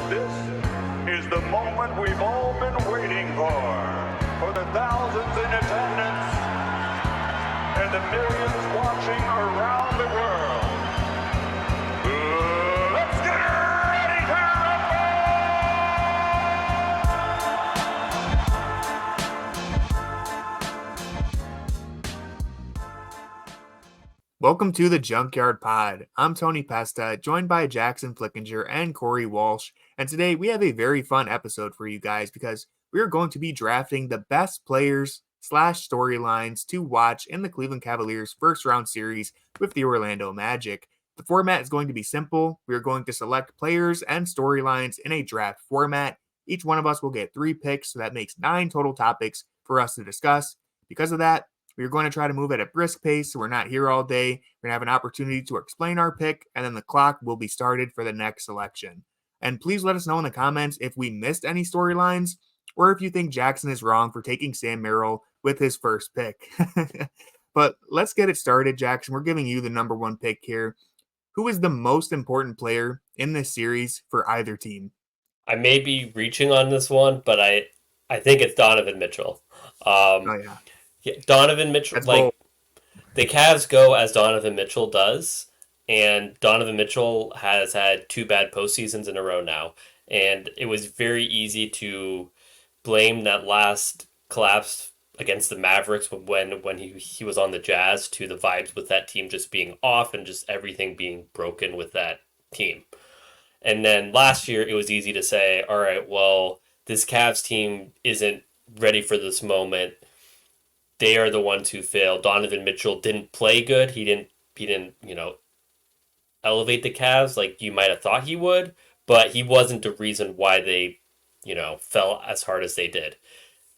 This is the moment we've all been waiting for the thousands in attendance and the millions watching around the world. Let's get ready to Welcome to the Junkyard Pod. I'm Tony Pesta, joined by Jackson Flickinger and Corey Walsh. And today we have a very fun episode for you guys because we are going to be drafting the best players / storylines to watch in the Cleveland Cavaliers first round series with the Orlando Magic. The format is going to be simple. We are going to select players and storylines in a draft format. Each one of us will get 3 picks, so that makes 9 total topics for us to discuss. Because of that, we're going to try to move at a brisk pace so we're not here all day. We're going to have an opportunity to explain our pick, and then the clock will be started for the next selection. And please let us know in the comments if we missed any storylines or if you think Jackson is wrong for taking Sam Merrill with his first pick. But let's get it started, Jackson. We're giving you the number 1 pick here. Who is the most important player in this series for either team? I may be reaching on this one, but I think it's Donovan Mitchell. Oh, yeah. Donovan Mitchell, That's bold. the Cavs go as Donovan Mitchell does, and Donovan Mitchell has had 2 bad postseasons in a row now, and it was very easy to blame that last collapse against the Mavericks when he was on the Jazz to the vibes with that team just being off and just everything being broken with that team. And then last year, it was easy to say, all right, well, this Cavs team isn't ready for this moment. They are the ones who failed. Donovan Mitchell didn't play good. He didn't, elevate the Cavs like you might have thought he would, but he wasn't the reason why they, fell as hard as they did.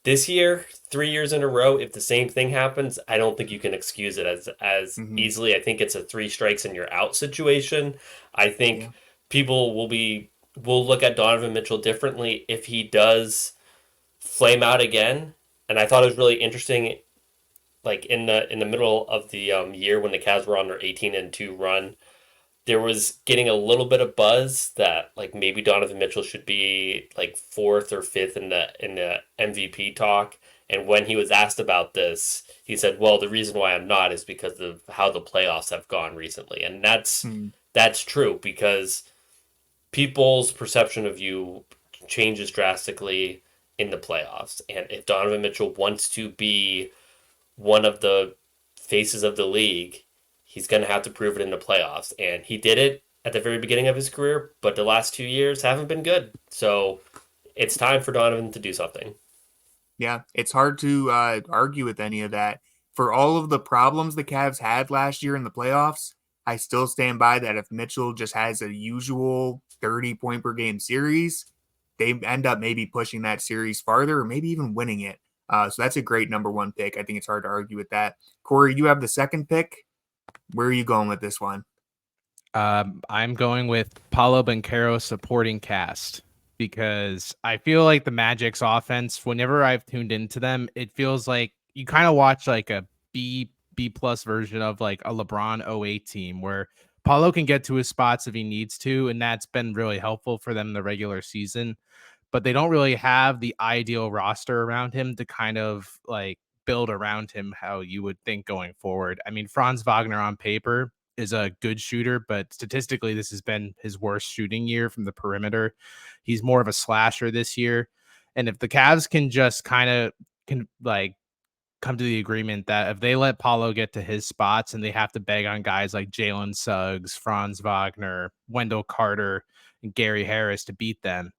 This year, 3 years in a row, if the same thing happens, I don't think you can excuse it as easily. I think it's a 3 strikes and you're out situation. I think people will look at Donovan Mitchell differently if he does flame out again. And I thought it was really interesting, like in the middle of the year when the Cavs were on their 18-2 run, there was getting a little bit of buzz that like maybe Donovan Mitchell should be like 4th or 5th in the MVP talk. And when he was asked about this, he said, "Well, the reason why I'm not is because of how the playoffs have gone recently." And that's true because people's perception of you changes drastically in the playoffs. And if Donovan Mitchell wants to be one of the faces of the league, he's going to have to prove it in the playoffs. And he did it at the very beginning of his career, but the last 2 years haven't been good. So it's time for Donovan to do something. Yeah, it's hard to argue with any of that. For all of the problems the Cavs had last year in the playoffs, I still stand by that if Mitchell just has a usual 30-point per game series, they end up maybe pushing that series farther or maybe even winning it. So that's a great number 1 pick. I think it's hard to argue with that. Corey, you have the second pick. Where are you going with this one? I'm going with Paolo Banchero supporting cast because I feel like the Magic's offense, whenever I've tuned into them, it feels like you kind of watch like a B plus version of like a LeBron 08 team where Paolo can get to his spots if he needs to, and that's been really helpful for them in the regular season. But they don't really have the ideal roster around him to kind of like build around him how you would think going forward. I mean, Franz Wagner on paper is a good shooter, but statistically, this has been his worst shooting year from the perimeter. He's more of a slasher this year. And if the Cavs can just kind of come to the agreement that if they let Paulo get to his spots and they have to beg on guys like Jalen Suggs, Franz Wagner, Wendell Carter, and Gary Harris to beat them,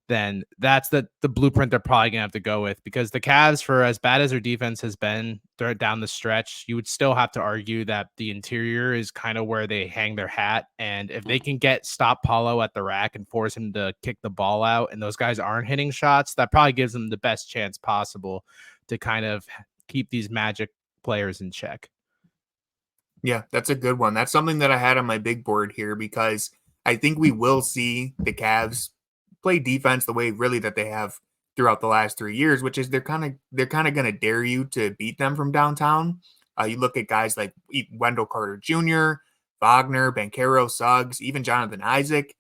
then that's the blueprint they're probably going to have to go with, because the Cavs, for as bad as their defense has been down the stretch, you would still have to argue that the interior is kind of where they hang their hat. And if they can stop Paulo at the rack and force him to kick the ball out and those guys aren't hitting shots, that probably gives them the best chance possible to kind of keep these Magic players in check. Yeah, that's a good one. That's something that I had on my big board here because I think we will see the Cavs play defense the way really that they have throughout the last 3 years, which is they're kind of going to dare you to beat them from downtown. You look at guys like Wendell Carter Jr., Wagner, Banchero, Suggs, even Jonathan Isaac.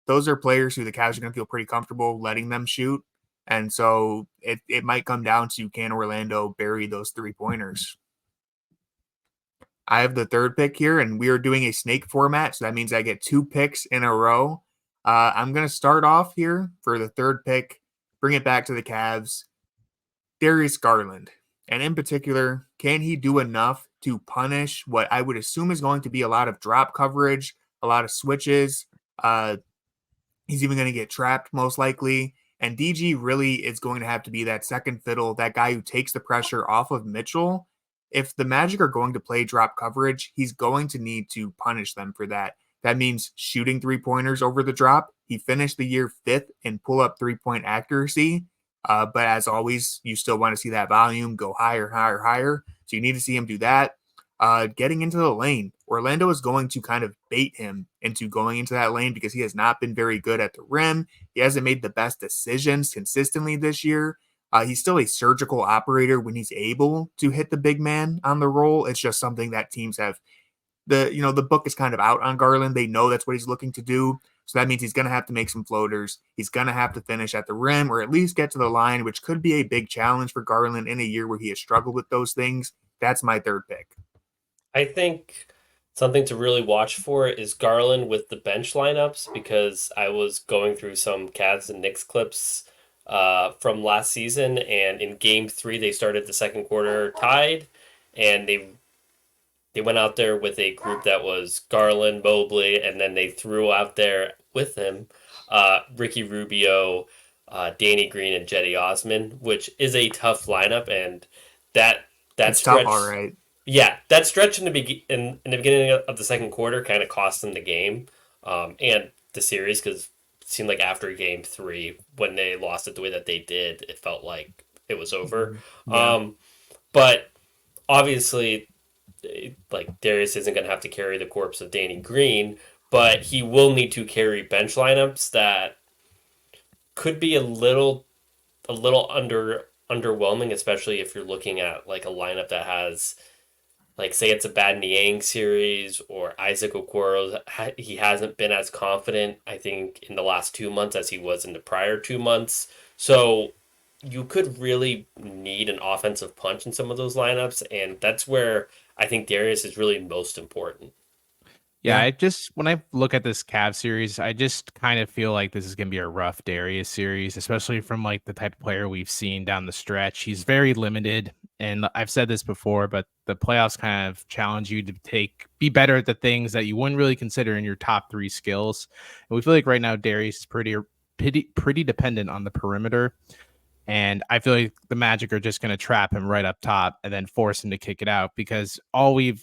those are players who the Cavs are going to feel pretty comfortable letting them shoot. And so it might come down to, can Orlando bury those 3-pointers? I have the third pick here, and we are doing a snake format, so that means I get 2 picks in a row. I'm going to start off here for the third pick, bring it back to the Cavs. Darius Garland. And in particular, can he do enough to punish what I would assume is going to be a lot of drop coverage, a lot of switches? He's even going to get trapped most likely. And DG really is going to have to be that second fiddle, that guy who takes the pressure off of Mitchell. If the Magic are going to play drop coverage, he's going to need to punish them for that. That means shooting 3-pointers over the drop. He finished the year 5th in pull-up 3-point accuracy. But as always, you still want to see that volume go higher, higher, higher. So you need to see him do that. Getting into the lane. Orlando is going to kind of bait him into going into that lane because he has not been very good at the rim. He hasn't made the best decisions consistently this year. He's still a surgical operator when he's able to hit the big man on the roll. It's just something that teams have. The book is kind of out on Garland. They know that's what he's looking to do. So that means he's going to have to make some floaters. He's going to have to finish at the rim or at least get to the line, which could be a big challenge for Garland in a year where he has struggled with those things. That's my third pick. I think something to really watch for is Garland with the bench lineups, because I was going through some Cavs and Knicks clips from last season, and in game 3 they started the second quarter tied, and they went out there with a group that was Garland, Mobley, and then they threw out there with him Ricky Rubio, Danny Green, and Jetty Osman, which is a tough lineup, and that stretch, tough, all right. Yeah, that stretch in the beginning of the second quarter kind of cost them the game and the series, because it seemed like after game 3, when they lost it the way that they did, it felt like it was over. Yeah. But obviously, like, Darius isn't going to have to carry the corpse of Danny Green, but he will need to carry bench lineups that could be a little underwhelming, especially if you're looking at like a lineup that has, like, say it's a bad Niang series or Isaac Okoro. He hasn't been as confident, I think, in the last 2 months as he was in the prior 2 months. So you could really need an offensive punch in some of those lineups, and that's where I think Darius is really most important. Yeah, when I look at this Cavs series, I just kind of feel like this is going to be a rough Darius series, especially from like the type of player we've seen down the stretch. He's very limited, and I've said this before, but the playoffs kind of challenge you to be better at the things that you wouldn't really consider in your top 3 skills. And we feel like right now Darius is pretty dependent on the perimeter. And I feel like the Magic are just going to trap him right up top and then force him to kick it out, because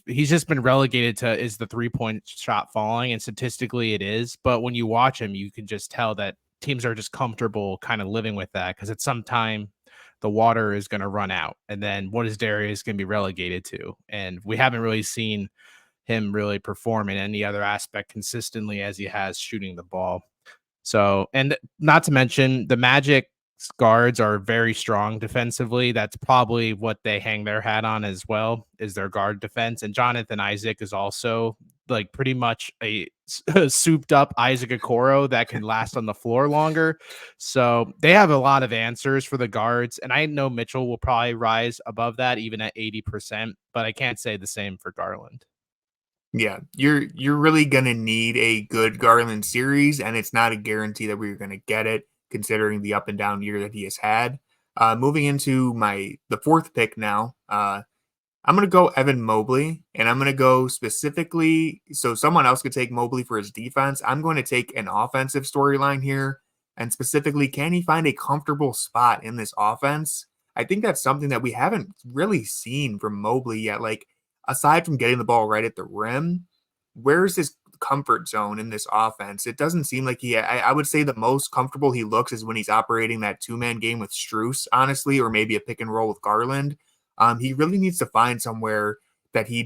he's just been relegated to is the 3-point shot falling, and statistically it is. But when you watch him, you can just tell that teams are just comfortable kind of living with that, because at some time the water is going to run out. And then what is Darius going to be relegated to? And we haven't really seen him really perform in any other aspect consistently as he has shooting the ball. So, and not to mention the Magic guards are very strong defensively. That's probably what they hang their hat on as well, is their guard defense. And Jonathan Isaac is also like pretty much a souped up Isaac Okoro that can last on the floor longer. So they have a lot of answers for the guards. And I know Mitchell will probably rise above that even at 80%, but I can't say the same for Garland. Yeah, you're really going to need a good Garland series, and it's not a guarantee that we're going to get it, considering the up and down year that he has had. Moving into the fourth pick now, I'm going to go Evan Mobley, and I'm going to go specifically, so someone else could take Mobley for his defense. I'm going to take an offensive storyline here, and specifically, can he find a comfortable spot in this offense? I think that's something that we haven't really seen from Mobley yet. Like, aside from getting the ball right at the rim, where's his comfort zone in this offense? It doesn't seem like I would say the most comfortable he looks is when he's operating that 2-man game with Strus, honestly, or maybe a pick and roll with Garland. He really needs to find somewhere that he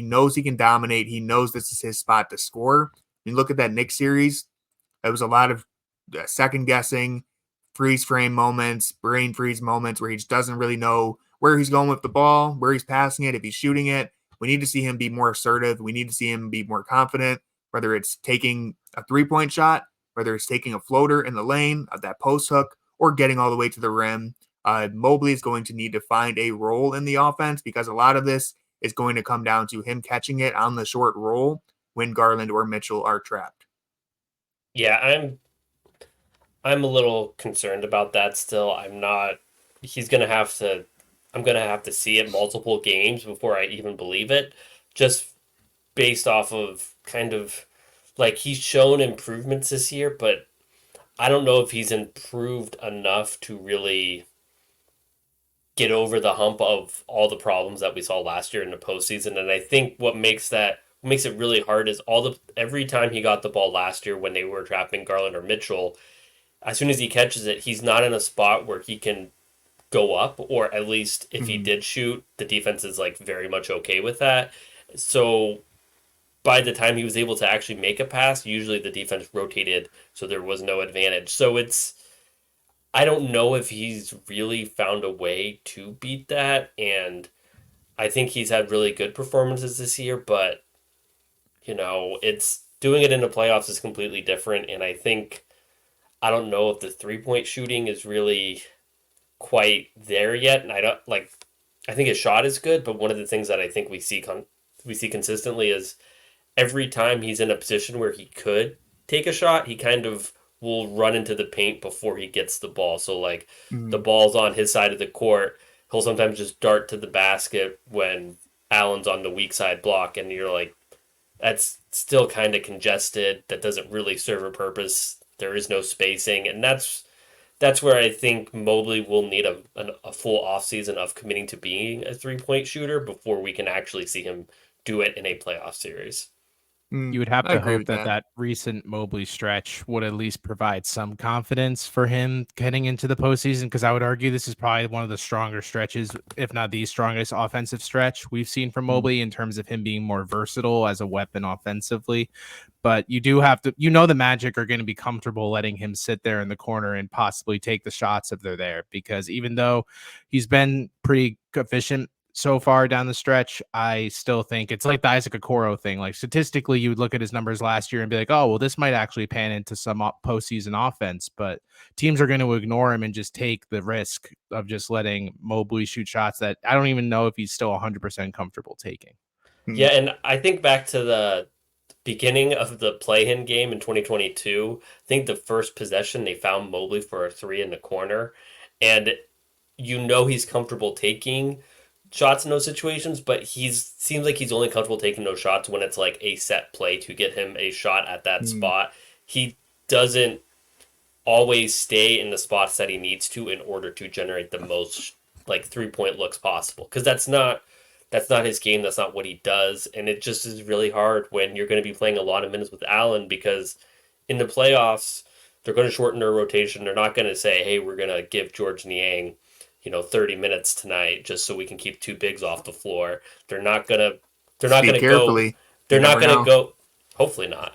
knows he can dominate. He knows this is his spot to score. You look at that Knicks series, it was a lot of second guessing, freeze frame moments, brain freeze moments where he just doesn't really know where he's going with the ball, where he's passing it, if he's shooting it. We need to see him be more assertive. We need to see him be more confident, whether it's taking a 3-point shot, whether it's taking a floater in the lane of that post hook or getting all the way to the rim. Mobley is going to need to find a role in the offense because a lot of this is going to come down to him catching it on the short roll when Garland or Mitchell are trapped. Yeah, I'm a little concerned about that still. I'm not. He's gonna have to. I'm gonna have to see it multiple games before I even believe it. Just based off of kind of like he's shown improvements this year, but I don't know if he's improved enough to really get over the hump of all the problems that we saw last year in the postseason. And I think what makes it really hard is every time he got the ball last year when they were trapping Garland or Mitchell, as soon as he catches it, he's not in a spot where he can go up, or at least if he did shoot, the defense is like very much okay with that. So by the time he was able to actually make a pass, usually the defense rotated, so there was no advantage. So I don't know if he's really found a way to beat that, and I think he's had really good performances this year, but it's doing it in the playoffs is completely different, and I don't know if the 3-point shooting is really quite there yet, and I think his shot is good, but one of the things that I think we see consistently is every time he's in a position where he could take a shot, he kind of will run into the paint before he gets the ball. So the ball's on his side of the court, he'll sometimes just dart to the basket when Allen's on the weak side block, and you're like, that's still kind of congested. That doesn't really serve a purpose. There is no spacing, and that's where I think Mobley will need a full offseason of committing to being a 3-point shooter before we can actually see him do it in a playoff series. You would have I to agree hope with that recent Mobley stretch would at least provide some confidence for him heading into the postseason, because I would argue this is probably one of the stronger stretches, if not the strongest offensive stretch we've seen from Mobley in terms of him being more versatile as a weapon offensively. But you do have to, the Magic are going to be comfortable letting him sit there in the corner and possibly take the shots if they're there, because even though he's been pretty efficient so far down the stretch, I still think it's like the Isaac Okoro thing. Like statistically, you would look at his numbers last year and be like, oh, well, this might actually pan into some postseason offense, but teams are going to ignore him and just take the risk of just letting Mobley shoot shots that I don't even know if he's still 100% comfortable taking. Yeah, and I think back to the beginning of the play-in game in 2022, I think the first possession they found Mobley for a 3 in the corner, and he's comfortable taking shots in those situations, but seems like he's only comfortable taking those shots when it's like a set play to get him a shot at that spot. He doesn't always stay in the spots that he needs to in order to generate the most 3-point looks possible, because that's not his game. That's not what he does, and it just is really hard when you're going to be playing a lot of minutes with Allen, because in the playoffs they're going to shorten their rotation. They're not going to say, hey, we're going to give George Niang 30 minutes tonight just so we can keep 2 bigs off the floor. They're not gonna carefully. They're not gonna go. Hopefully not.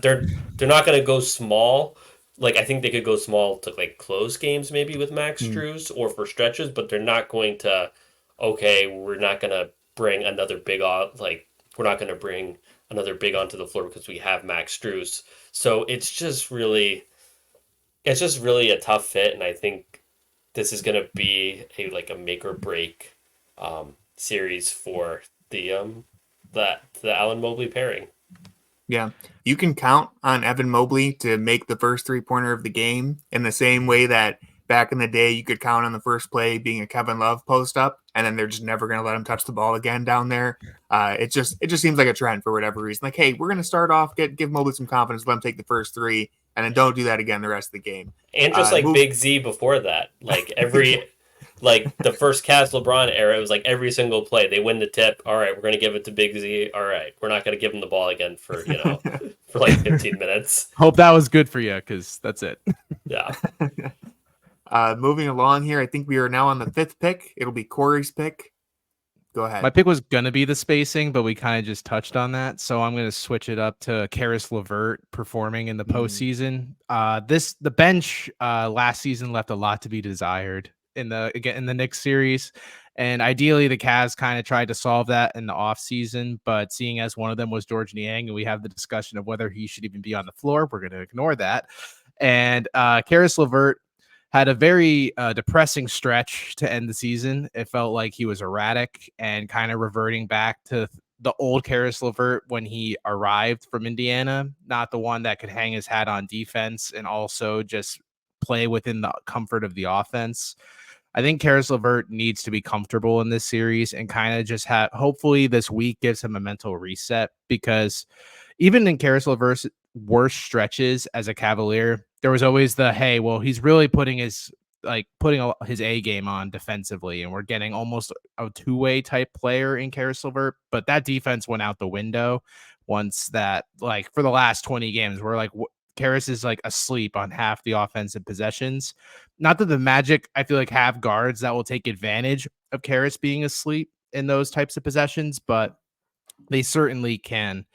They're not gonna go small. I think they could go small to close games maybe with Max Strus or for stretches, but they're not going to. Okay, we're not gonna bring another big on. We're not gonna bring another big onto the floor because we have Max Strus. So it's just really a tough fit, and I think this is going to be a make or break series for the Allen Mobley pairing. Yeah, you can count on Evan Mobley to make the first 3-pointer of the game in the same way that back in the day you could count on the first play being a Kevin Love post up, and then they're just never going to let him touch the ball again down there. It just seems like a trend for whatever reason. Like, hey, we're going to start off, give Mobley some confidence, let him take the first 3, and then don't do that again the rest of the game. And just Big Z before that, the first Cavs LeBron era, it was every single play they win the tip. All right, we're going to give it to Big Z. All right, we're not going to give him the ball again for for 15 minutes. Hope that was good for you, because that's it. Yeah. Moving along here, I think we are now on the 5th pick. It'll be Corey's pick. Go ahead. My pick was going to be the spacing, but we kind of just touched on that. So I'm going to switch it up to Karis LeVert performing in the postseason. The bench last season left a lot to be desired. in the Knicks series. And ideally, the Cavs kind of tried to solve that in the offseason. But seeing as one of them was George Niang, and we have the discussion of whether he should even be on the floor, we're going to ignore that. And Karis LeVert had a very depressing stretch to end the season. It felt like he was erratic and kind of reverting back to the old Karis LeVert when he arrived from Indiana, not the one that could hang his hat on defense and also just play within the comfort of the offense. I think Karis LeVert needs to be comfortable in this series and kind of just hopefully this week gives him a mental reset, because even in Karis LeVert's worst stretches as a Cavalier, there was always the, hey, well, he's really putting his A game on defensively, and we're getting almost a two-way type player in Karis LeVert. But that defense went out the window once that, like, for the last 20 games, we're like, Karis is like asleep on half the offensive possessions. Not that the Magic, I feel like, have guards that will take advantage of Karis being asleep in those types of possessions, but they certainly can.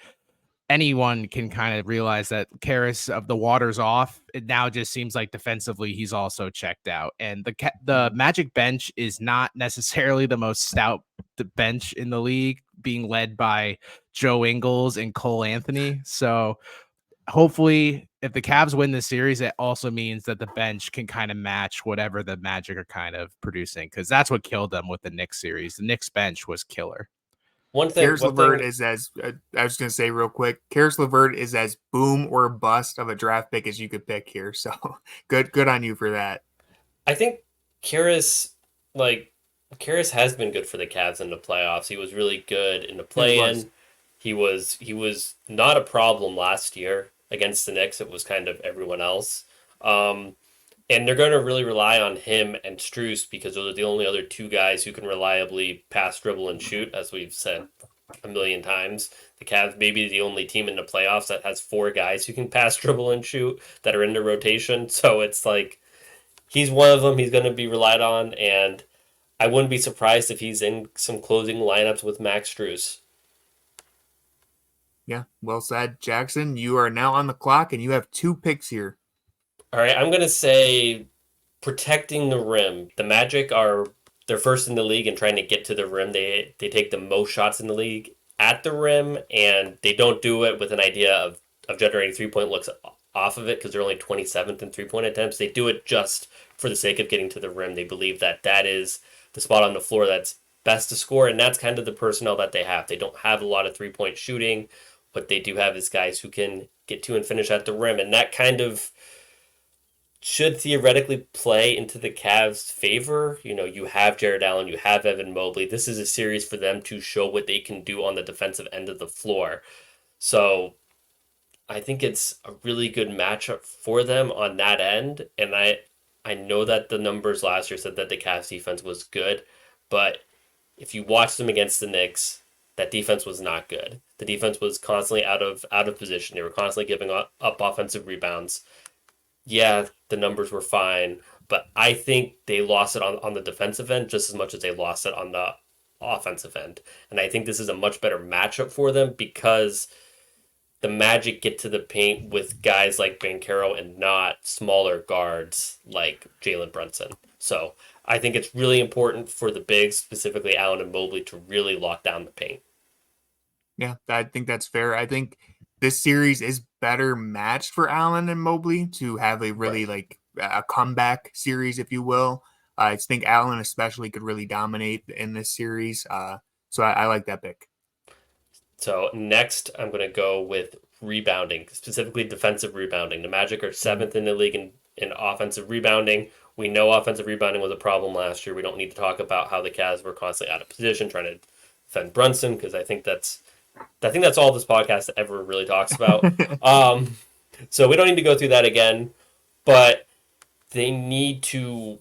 Anyone can kind of realize that Karis, of the water's off, it now just seems like defensively he's also checked out. And the Magic bench is not necessarily the most stout bench in the league, being led by Joe Ingles and Cole Anthony. So hopefully if the Cavs win this series, it also means that the bench can kind of match whatever the Magic are kind of producing, because that's what killed them with the Knicks series. The Knicks bench was killer. Karis LeVert is as I was going to say real quick. Karis LeVert is as boom or bust of a draft pick as you could pick here. So good on you for that. I think Karis has been good for the Cavs in the playoffs. He was really good in the play-in. He was not a problem last year against the Knicks. It was kind of everyone else. And they're going to really rely on him and Strus, because those are the only other two guys who can reliably pass, dribble, and shoot, as we've said a million times. The Cavs may be the only team in the playoffs that has four guys who can pass, dribble, and shoot that are in the rotation. So it's like he's one of them. He's going to be relied on, and I wouldn't be surprised if he's in some closing lineups with Max Strus. Yeah, well said. Jackson, you are now on the clock, and you have two picks here. All right, I'm going to say protecting the rim. The Magic they're first in the league in trying to get to the rim. They take the most shots in the league at the rim, and they don't do it with an idea of generating three-point looks off of it, because they're only 27th in three-point attempts. They do it just for the sake of getting to the rim. They believe that is the spot on the floor that's best to score, and that's kind of the personnel that they have. They don't have a lot of three-point shooting. What they do have is guys who can get to and finish at the rim, and that kind of should theoretically play into the Cavs' favor. You know, you have Jarrett Allen, you have Evan Mobley. This is a series for them to show what they can do on the defensive end of the floor. So I think it's a really good matchup for them on that end. And I know that the numbers last year said that the Cavs defense was good, but if you watch them against the Knicks, that defense was not good. The defense was constantly out of position. They were constantly giving up offensive rebounds. Yeah, the numbers were fine, but I think they lost it on the defensive end just as much as they lost it on the offensive end. And I think this is a much better matchup for them, because the Magic get to the paint with guys like Banchero and not smaller guards like Jalen Brunson. So I think it's really important for the bigs, specifically Allen and Mobley, to really lock down the paint. Yeah, I think that's fair. I think this series is better matched for Allen and Mobley to have a really a comeback series, if you will. I think Allen especially could really dominate in this series. So I like that pick. So next, I'm going to go with rebounding, specifically defensive rebounding. The Magic are 7th in the league in offensive rebounding. We know offensive rebounding was a problem last year. We don't need to talk about how the Cavs were constantly out of position trying to defend Brunson, because I think that's all this podcast ever really talks about. So we don't need to go through that again, but they need to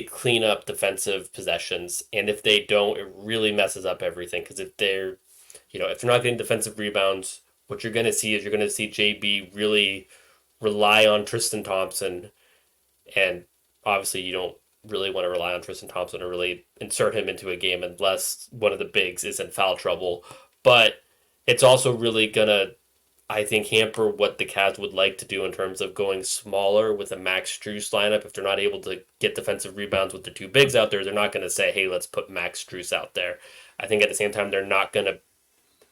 clean up defensive possessions, and if they don't, it really messes up everything. Because if they're not getting defensive rebounds, what you're going to see is JB really rely on Tristan Thompson, and obviously you don't really want to rely on Tristan Thompson or really insert him into a game unless one of the bigs is in foul trouble. But it's also really going to I think, hamper what the Cavs would like to do in terms of going smaller with a Max Strus lineup. If they're not able to get defensive rebounds with the two bigs out there, they're not going to say, hey, let's put Max Strus out there. I think at the same time, they're not going to.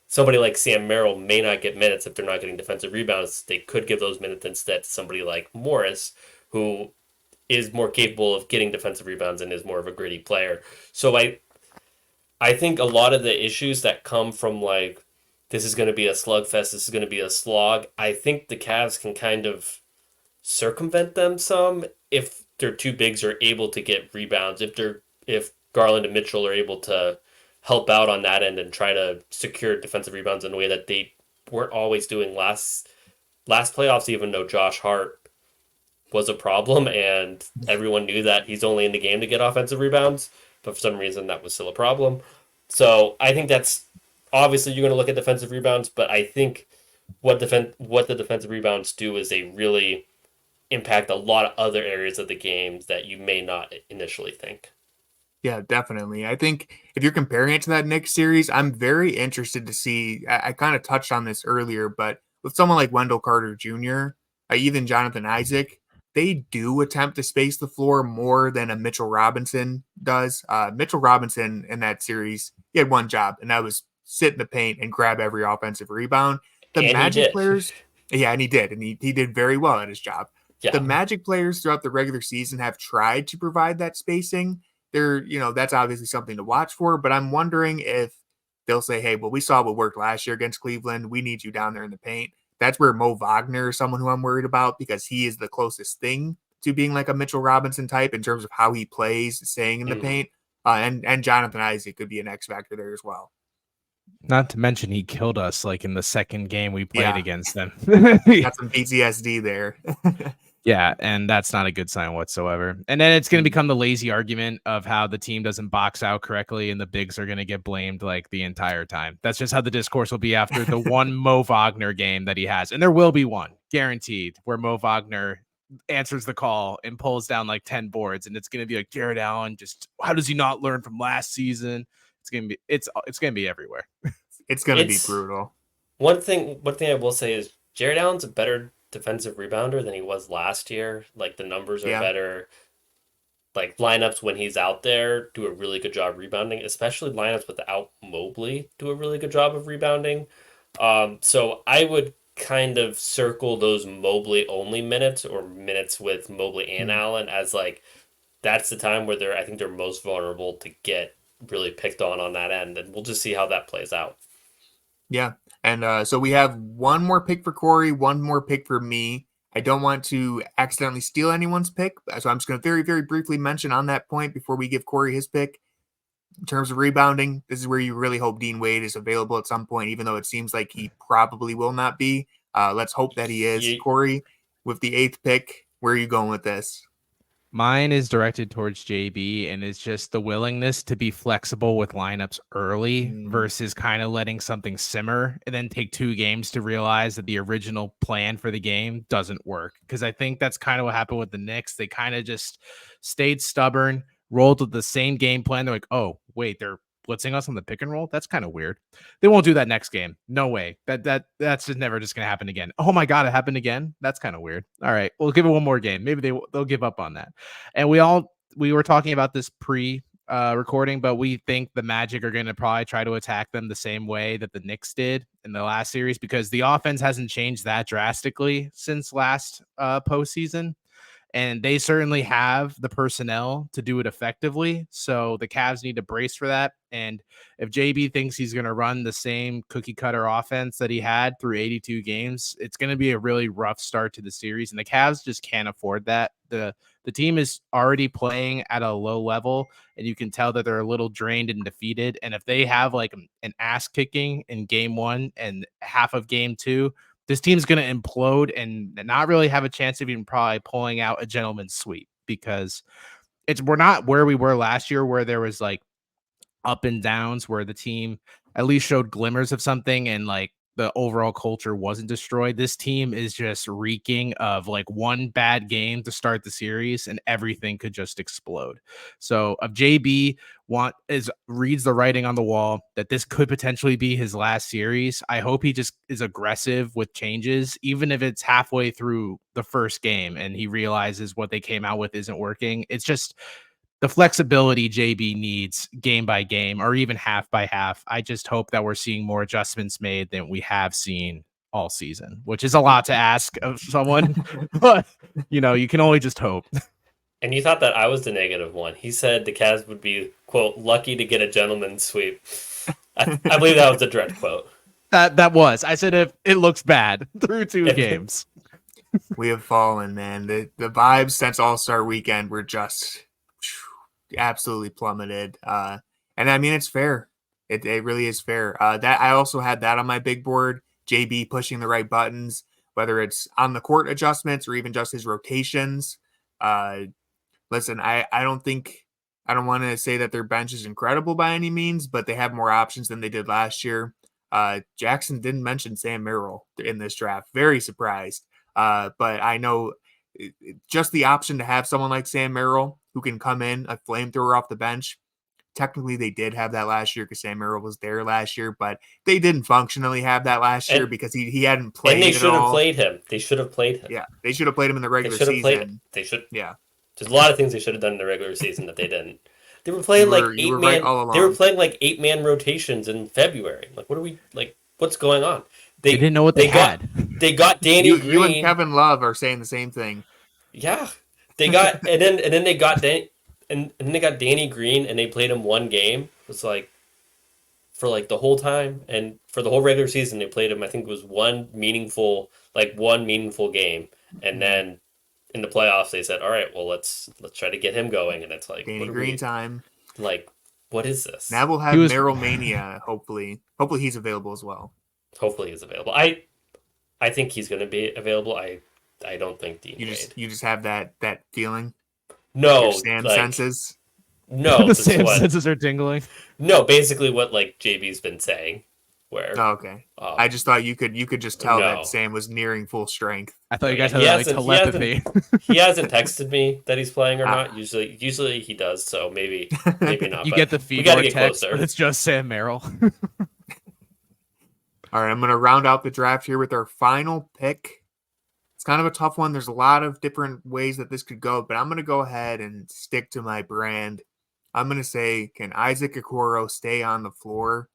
Somebody like Sam Merrill may not get minutes if they're not getting defensive rebounds. They could give those minutes instead to somebody like Morris, who is more capable of getting defensive rebounds and is more of a gritty player. So I think a lot of the issues that come from like, this is going to be a slugfest, this is going to be a slog, I think the Cavs can kind of circumvent them some if their two bigs are able to get rebounds, if Garland and Mitchell are able to help out on that end and try to secure defensive rebounds in a way that they weren't always doing last playoffs, even though Josh Hart was a problem and everyone knew that he's only in the game to get offensive rebounds, but for some reason that was still a problem. So I think that's obviously you're going to look at defensive rebounds, but I think what the defensive rebounds do is they really impact a lot of other areas of the game that you may not initially think. Yeah, definitely. I think if you're comparing it to that Knicks series, I'm very interested to see. I kind of touched on this earlier, but with someone like Wendell Carter Jr., even Jonathan Isaac, they do attempt to space the floor more than a Mitchell Robinson does. Mitchell Robinson in that series, he had one job, and that was sit in the paint and grab every offensive rebound. The And Magic players, yeah, and he did, and he did very well at his job. Yeah. The Magic players throughout the regular season have tried to provide that spacing. That's obviously something to watch for, but I'm wondering if they'll say, hey, well, we saw what worked last year against Cleveland. We need you down there in the paint. That's where Mo Wagner is someone who I'm worried about because he is the closest thing to being like a Mitchell Robinson type in terms of how he plays, staying in the paint. And Jonathan Isaac could be an X factor there as well. Not to mention he killed us like in the second game we played against them. Got some PTSD there. Yeah, and that's not a good sign whatsoever. And then it's going to become the lazy argument of how the team doesn't box out correctly and the bigs are going to get blamed like the entire time. That's just how the discourse will be after the one Mo Wagner game that he has. And there will be one, guaranteed, where Mo Wagner answers the call and pulls down like 10 boards. And it's going to be like, Jarrett Allen, just how does he not learn from last season? It's going to be everywhere. It's going to be brutal. One thing I will say is Jarrett Allen's a better defensive rebounder than he was last year. Like the numbers are better. Like lineups when he's out there do a really good job rebounding, especially lineups without Mobley do a really good job of rebounding. So I would kind of circle those Mobley only minutes or minutes with Mobley and Allen as like that's the time where I think they're most vulnerable to get really picked on that end, and we'll just see how that plays out. Yeah. And so we have one more pick for Corey, one more pick for me. I don't want to accidentally steal anyone's pick, so I'm just going to very, very briefly mention on that point before we give Corey his pick. In terms of rebounding, this is where you really hope Dean Wade is available at some point, even though it seems like he probably will not be. Let's hope that he is. Corey, with the 8th pick, where are you going with this? Mine is directed towards JB, and it's just the willingness to be flexible with lineups early versus kind of letting something simmer and then take 2 games to realize that the original plan for the game doesn't work. Because I think that's kind of what happened with the Knicks. They kind of just stayed stubborn, rolled with the same game plan. They're like, oh, wait, they're blitzing us on the pick and roll. That's kind of weird. They won't do that next game. No way. That's just never just going to happen again. Oh my God, it happened again. That's kind of weird. All right, we'll give it one more game. Maybe they'll give up on that. And we were talking about this recording, but we think the Magic are going to probably try to attack them the same way that the Knicks did in the last series because the offense hasn't changed that drastically since last postseason. And they certainly have the personnel to do it effectively. So the Cavs need to brace for that. And if JB thinks he's going to run the same cookie cutter offense that he had through 82 games, it's going to be a really rough start to the series. And the Cavs just can't afford that. The team is already playing at a low level, and you can tell that they're a little drained and defeated. And if they have like an ass kicking in game 1 and half of game 2, this team's going to implode and not really have a chance of even probably pulling out a gentleman's sweep because we're not where we were last year where there was like up and downs where the team at least showed glimmers of something and like the overall culture wasn't destroyed. This team is just reeking of like one bad game to start the series and everything could just explode. So if JB reads the writing on the wall that this could potentially be his last series, I hope he just is aggressive with changes, even if it's halfway through the first game and he realizes what they came out with isn't working. It's just the flexibility JB needs game by game or even half by half. I just hope that we're seeing more adjustments made than we have seen all season, which is a lot to ask of someone, but you can only just hope. And you thought that I was the negative one. He said the Cavs would be, quote, lucky to get a gentleman's sweep. I believe that was a direct quote. That was. I said if it looks bad through 2 games. We have fallen, man. The vibes since All-Star Weekend were just absolutely plummeted. And I mean, it's fair. It really is fair. That I also had that on my big board. JB pushing the right buttons, whether it's on the court adjustments or even just his rotations. Listen, I don't want to say that their bench is incredible by any means, but they have more options than they did last year. Jackson didn't mention Sam Merrill in this draft. Very surprised. But I know just the option to have someone like Sam Merrill who can come in, a flamethrower off the bench. Technically, they did have that last year because Sam Merrill was there last year, but they didn't functionally have that last year because he hadn't played. And they should have played him. They should have played him. Yeah, they should have played him in the regular season. They should. Yeah, there's a lot of things they should have done in the regular season that they didn't. They were playing They were playing like 8-man rotations in February. Like, what are we like? What's going on? They didn't know what they had. They got Danny Green. You and Kevin Love are saying the same thing. Yeah, they got and then they got they got Danny Green and they played him one game. It was like for like the whole time and for the whole regular season they played him. I think it was one meaningful game, and then in the playoffs they said, "All right, well let's try to get him going." And it's like Danny Green time. Like, what is this? Now we'll have Merrill Mania. Hopefully he's available as well. Hopefully he's available. I think he's going to be available. I don't think Dean Wade. You just have that feeling. No, your Sam senses. No, the Sam senses are tingling. No, basically what like JB's been saying. Where? Oh, okay. I just thought you could just tell that Sam was nearing full strength. I thought you guys had like telepathy. He hasn't texted me that he's playing or not. Usually he does. So maybe not. You get the feed text, but it's just Sam Merrill. All right, I'm going to round out the draft here with our final pick. It's kind of a tough one. There's a lot of different ways that this could go, but I'm going to go ahead and stick to my brand. I'm going to say, can Isaac Okoro stay on the floor?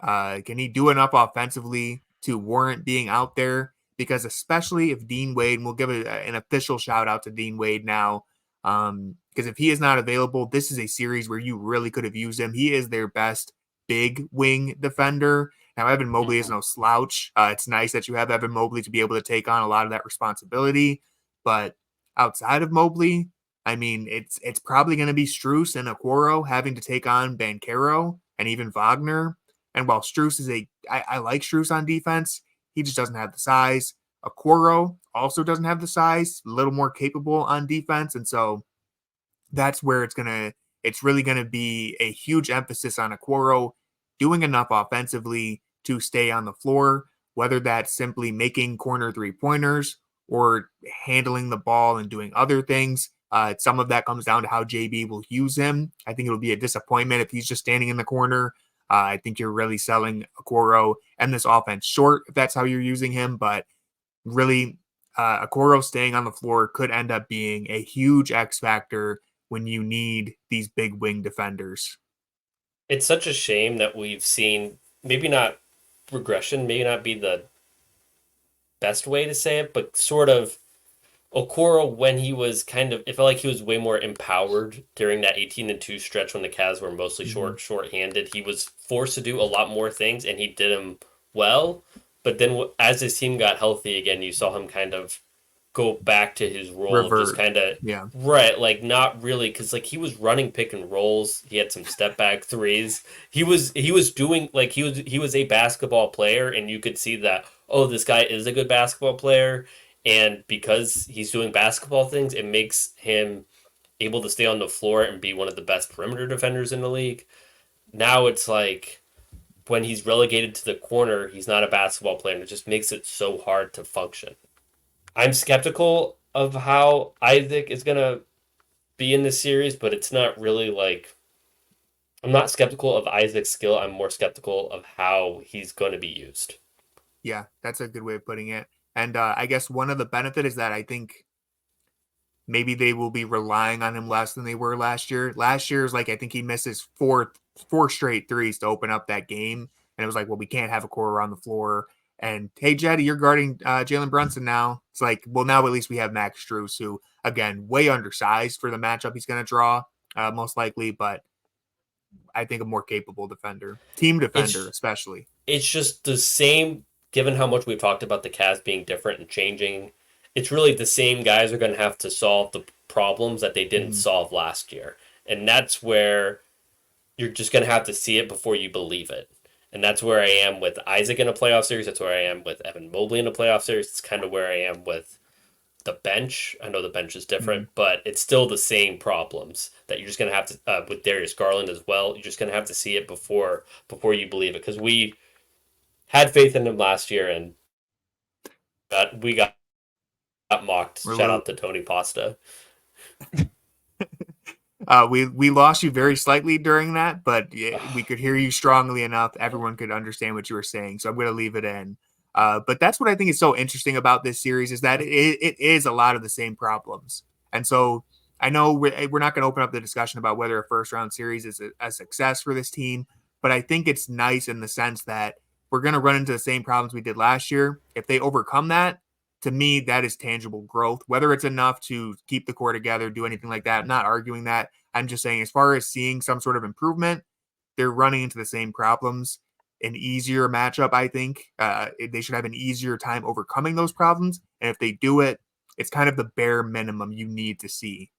Can he do enough offensively to warrant being out there? Because especially if Dean Wade, and we'll give an official shout out to Dean Wade now, because if he is not available, this is a series where you really could have used him. He is their best big wing defender. Now, Evan Mobley is no slouch. It's nice that you have Evan Mobley to be able to take on a lot of that responsibility. But outside of Mobley, I mean, it's probably going to be Strus and Okoro having to take on Banchero and even Wagner. And while Strus I like Strus on defense, he just doesn't have the size. Okoro also doesn't have the size, a little more capable on defense. And so that's where it's really going to be a huge emphasis on Okoro doing enough offensively to stay on the floor, whether that's simply making corner 3-pointers or handling the ball and doing other things. Some of that comes down to how JB will use him. I think it'll be a disappointment if he's just standing in the corner. I think you're really selling Okoro and this offense short if that's how you're using him. But really, Okoro staying on the floor could end up being a huge X factor when you need these big wing defenders. It's such a shame that we've seen, maybe not regression, maybe not be the best way to say it, but sort of Okoro, when he was it felt like he was way more empowered during that 18-2 stretch when the Cavs were mostly short-handed. He was forced to do a lot more things, and he did them well. But then as his team got healthy again, you saw him kind of go back to his role of just kind of right, like not really, because like he was running pick and rolls. He had some step back threes. He was doing like he was a basketball player, and you could see that, oh, this guy is a good basketball player. And because he's doing basketball things, it makes him able to stay on the floor and be one of the best perimeter defenders in the league. Now it's like, when he's relegated to the corner, he's not a basketball player, and it just makes it so hard to function. I'm skeptical of how Isaac is going to be in this series, but it's not really like... I'm not skeptical of Isaac's skill. I'm more skeptical of how he's going to be used. Yeah, that's a good way of putting it. And I guess one of the benefit is that I think maybe they will be relying on him less than they were last year. Last year's like I think he misses four straight threes to open up that game, and it was like, well, we can't have Okoro on the floor. And hey, Jetty, you're guarding Jalen Brunson now. It's like, well, now at least we have Max Strus, who again way undersized for the matchup he's going to draw, most likely, but I think a more capable defender, team defender, especially. It's just the same. Given how much we've talked about the Cavs being different and changing, it's really the same guys are going to have to solve the problems that they didn't solve last year. And that's where you're just going to have to see it before you believe it. And that's where I am with Isaac in a playoff series. That's where I am with Evan Mobley in a playoff series. It's kind of where I am with the bench. I know the bench is different, but it's still the same problems that you're just going to have to, with Darius Garland as well. You're just going to have to see it before you believe it. Because we had faith in him last year, and we got mocked. Shout out to Tony Pasta. We lost you very slightly during that, but we could hear you strongly enough. Everyone could understand what you were saying, so I'm going to leave it in. But that's what I think is so interesting about this series is that it is a lot of the same problems. And so I know we're not going to open up the discussion about whether a first-round series is a success for this team, but I think it's nice in the sense that we're going to run into the same problems we did last year. If they overcome that, to me, that is tangible growth. Whether it's enough to keep the core together, do anything like that, I'm not arguing that. I'm just saying as far as seeing some sort of improvement, they're running into the same problems. An easier matchup, I think. They should have an easier time overcoming those problems. And if they do it, it's kind of the bare minimum you need to see.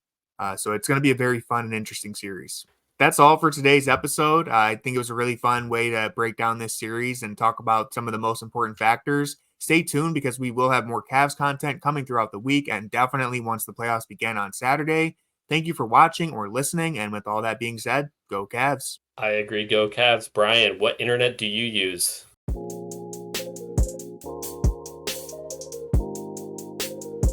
So it's going to be a very fun and interesting series. That's all for today's episode. I think it was a really fun way to break down this series and talk about some of the most important factors. Stay tuned because we will have more Cavs content coming throughout the week and definitely once the playoffs begin on Saturday. Thank you for watching or listening. And with all that being said, go Cavs. I agree. Go Cavs. Brian, what internet do you use?